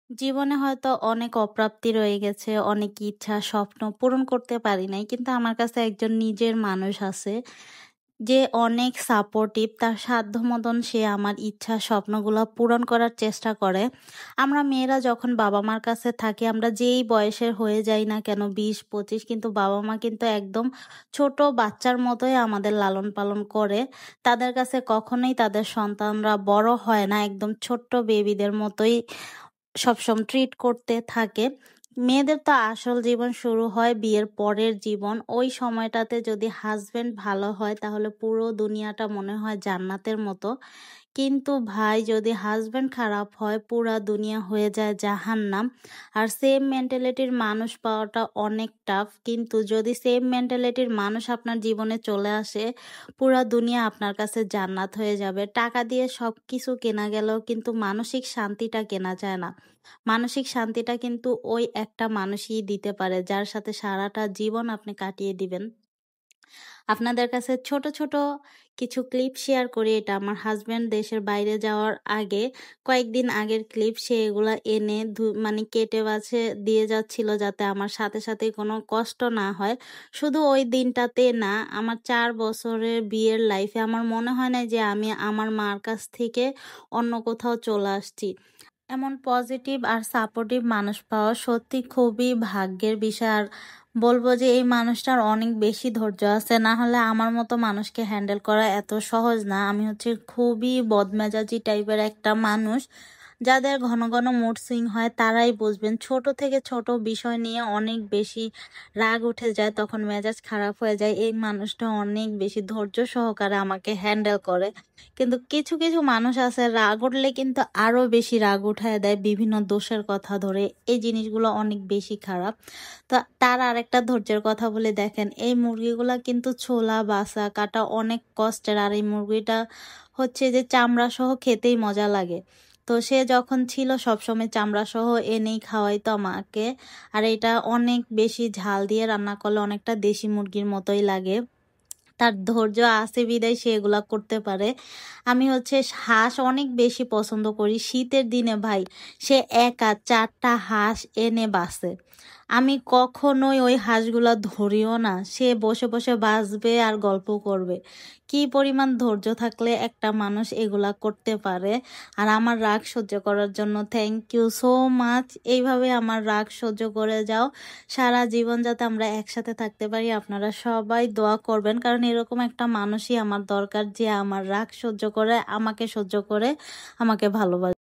জীবনে হয়তো অনেক অপ্রাপ্তি রয়ে গেছে, অনেক ইচ্ছা, স্বপ্ন পূরণ করতে পারি নাই। কিন্তু আমার কাছে একজন নিজের মানুষ আছে, যে অনেক সাপোর্টিভ। তার সাধ্য মতন সে আমার ইচ্ছা, স্বপ্নগুলা পূরণ করার চেষ্টা করে। আমরা মেয়েরা যখন বাবা-মার কাছে থাকি, আমরা যেই বয়সের হয়ে যাই না কেন, ২০-২৫, কিন্তু বাবা-মা কিন্তু একদম ছোট বাচ্চার মতোই আমাদের লালন-পালন করে। তাদের কাছে কখনোই তাদের সন্তানরা বড় হয় না, একদম ছোট্ট বেবিদের মতোই সবসময় ট্রিট করতে থাকে। মেয়েদের তো আসল জীবন শুরু হয় বিয়ের পরের জীবন। ওই সময়টাতে যদি হাসবেন্ড ভালো হয় তাহলে পুরো দুনিয়াটা মনে হয় জান্নাতের মতো। কিন্তু ভাই, যদি হাসবেন্ড খারাপ হয় পুরা দুনিয়া হয়ে যায় জাহান্নাম। আর সেম মেন্টালিটির মানুষ পাওয়াটা অনেক টাফ, কিন্তু যদি সেম মেন্টালিটির মানুষ আপনার জীবনে চলে আসে, পুরা দুনিয়া আপনার কাছে জান্নাত হয়ে যাবে। টাকা দিয়ে সবকিছু কেনা গেলেও কিন্তু মানসিক শান্তিটা কেনা যায় না। মানসিক শান্তিটা কিন্তু ওই একটা মানুষই দিতে পারে, যার সাথে সারাটা জীবন আপনি কাটিয়ে দিবেন। আপনাদের কাছে ছোট ছোট কিছু ক্লিপ শেয়ার করি। এটা আমার হাজবেন্ড দেশের বাইরে যাওয়ার আগে, কয়েকদিন আগের ক্লিপ। সে এগুলা এনে মানে কেটে বাছে দিয়ে যাচ্ছিল, যাতে আমার সাথে সাথে কোনো কষ্ট না হয়। শুধু ওই দিনটাতে না, আমার 4 বছরের বিয়ের লাইফে আমার মনে হয় না যে আমি আমার মার কাছ থেকে অন্য কোথাও চলে আসছি। এমন পজিটিভ আর সাপোর্টিভ মানুষ পাওয়া সত্যি খুবই ভাগ্যের বিষয়। আর বলবো যে এই মানুষটার অনেক বেশি ধৈর্য আছে, না হলে আমার মতো মানুষকে হ্যান্ডেল করা এত সহজ না। আমি হচ্ছে খুবই বদমেজাজি টাইপের একটা মানুষ। যাদের ঘন ঘন মুড সুইং হয় তারাই বুঝবেন, ছোট থেকে ছোট বিষয় নিয়ে অনেক বেশি রাগ উঠে যায়, তখন মেজাজ খারাপ হয়ে যায়। এই মানুষটা অনেক বেশি ধৈর্য সহকারে আমাকে হ্যান্ডেল করে। কিন্তু কিছু কিছু মানুষ আছে, রাগ উঠলে কিন্তু আরো বেশি রাগ উঠায় দেয় বিভিন্ন দোষের কথা ধরে। এই জিনিসগুলো অনেক বেশি খারাপ। তো তার আরেকটা ধৈর্যের কথা বলে দেখেন, এই মুরগিগুলা কিন্তু ছোলা বাসা কাটা অনেক কষ্টের। আর এই মুরগিটা হচ্ছে যে চামড়া সহ খেতেই মজা লাগে। তো সে যখন ছিল সবসময় চামড়া সহ এনেই খাওয়াইতো আমাকে। আর এটা অনেক বেশি ঝাল দিয়ে রান্না করলে অনেকটা দেশি মুরগির মতোই লাগে। তার ধৈর্য আছে বিদায় সে এগুলা করতে পারে। আমি হচ্ছে হাঁস অনেক বেশি পছন্দ করি। শীতের দিনে ভাই, সে একা 4টা হাঁস এনে বাসে। আমি কখনোই ওই হাঁসগুলা ধরিও না, সে বসে বসে বাঁচবে আর গল্প করবে। কি পরিমাণ ধৈর্য থাকলে একটা মানুষ এগুলা করতে পারে। আর আমার রাগ সহ্য করার জন্য থ্যাংক ইউ সো মাচ। এইভাবে আমার রাগ সহ্য করে যাও, সারা জীবন যাতে আমরা একসাথে থাকতে পারি। আপনারা সবাই দোয়া করবেন, কারণ এরকম একটা মানুষই আমার দরকার, যে আমার রাগ সহ্য করে, আমাকে সহ্য করে, আমাকে ভালোবাসে।